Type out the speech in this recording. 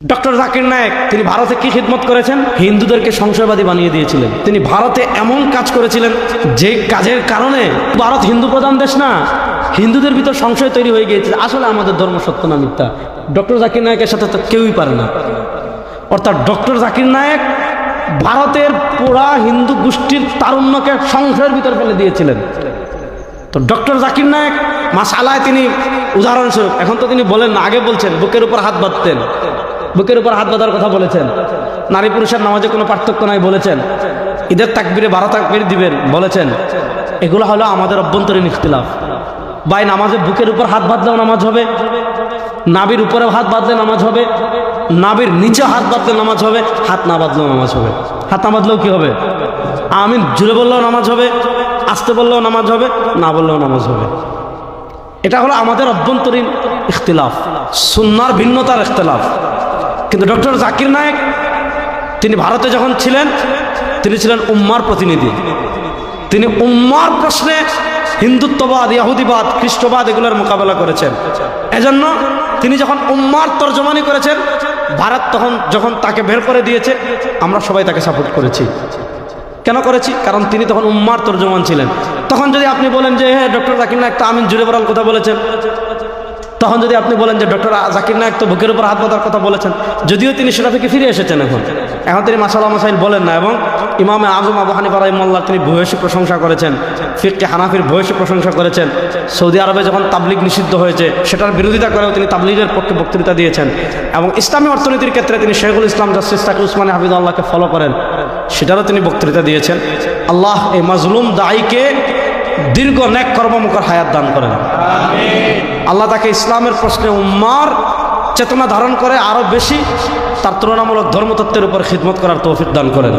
Doctor Zakir Naik তিনি ভারতে কি খিদমত করেছেন? হিন্দুদেরকে সংশয়বাদী বানিয়ে দিয়েছিলেন। তিনি ভারতে এমন কাজ করেছিলেন যে কাজের কারণে ভারত হিন্দু প্রধান দেশ না, হিন্দুদের ভিতর সংশয় তৈরি হয়ে গিয়েছে আসলে আমাদের ধর্ম সত্য না মিথ্যা। ডক্টর জাকির নায়েকের সাথে তো কেউই পারে না। অর্থাৎ ডক্টর জাকির নায়েক ভারতের পুরা হিন্দু গোষ্ঠীর তারুণ্যকে সংশয়ের ভিতর ফেলে দিয়েছিলেন। তো ডক্টর জাকির নায়েক মাশআল্লাহ তিনি উদাহরণস্বরূপ, এখন তো তিনি বলেন না, আগে বলছেন বুকের উপর হাত বাঁধতেন, বুকের উপর হাত বাঁধার কথা বলেছেন। নারী পুরুষের নামাজে কোনো পার্থক্য নাই বলেছেন। ঈদের তাকবীরে 12 তাকবীর দিবেন বলেছেন। এগুলো হলো আমাদের অভ্যন্তরীণ ইখতিলাফ। ভাই নামাজে বুকের উপর হাত বাঁধলেও নামাজ হবে, নাভির উপরেও হাত বাঁধলে নামাজ হবে, নাভির নিচে হাত বাঁধলে নামাজ হবে, হাত না বাঁধলেও নামাজ হবে। হাত না বাঁধলেও কি হবে? আমিন জুড়ে বললেও নামাজ হবে, আসতে বললেও নামাজ হবে, না বললেও নামাজ হবে। এটা হলো আমাদের অভ্যন্তরীণ ইখতিলাফ, সুন্নাহর ভিন্নতার ইখতিলাফ। কিন্তু ডক্টর জাকির নায়েক তিনি ভারতে যখন ছিলেন তিনি ছিলেন উম্মার প্রতিনিধি। তিনি উম্মার প্রশ্নে হিন্দুত্ববাদ, ইহুদিবাদ, খ্রিস্টবাদ এগুলোর মোকাবেলা করেছেন। এজন্য তিনি যখন উম্মার তর্জমানি করেছেন, ভারত তখন যখন তাকে বের করে দিয়েছে, আমরা সবাই তাকে সাপোর্ট করেছি। কেন করেছি? কারণ তিনি তখন উম্মার তর্জমান ছিলেন। তখন যদি আপনি বলেন যে হ্যাঁ ডক্টর জাকির নায়েক তো আমিন জুড়ে বলার কথা বলেছেন, তখন যদি আপনি বলেন যে ডক্টর জাকির নায়েক তো বুকের উপর হাত বাঁধার কথা বলেছেন, যদিও তিনি সেটা থেকে ফিরে এসেছেন, এখন তিনি মাসাল্লাহ মাসাইল বলেন না। এবং ইমামে আজম আবু হানিফা রাহিমাহুল্লাহ তিনি ভূয়সী প্রশংসা করেছেন, ফিকহে হানাফির ভূয়সী প্রশংসা করেছেন। সৌদি আরবে যখন তাবলিগ নিষিদ্ধ হয়েছে সেটার বিরোধিতা করেও তিনি তাবলিগের পক্ষে বক্তৃতা দিয়েছেন। এবং ইসলামী অর্থনীতির ক্ষেত্রে তিনি শেখুল ইসলাম জাস্টিস তাকি উসমানী হাফিজুল্লাহকে ফলো করেন, সেটারও তিনি বক্তৃতা দিয়েছেন। আল্লাহ এই মাজলুম দায়ীকে দীর্ঘ নেক কর্মমুখর হায়াত দান করেন। আল্লাহ তাকে ইসলামের প্রশ্নে উম্মার চেতনা ধারণ করে আরো বেশি তার তুলনামূলক ধর্মতত্ত্বের উপর খিদমত করার তৌফিক দান করেন।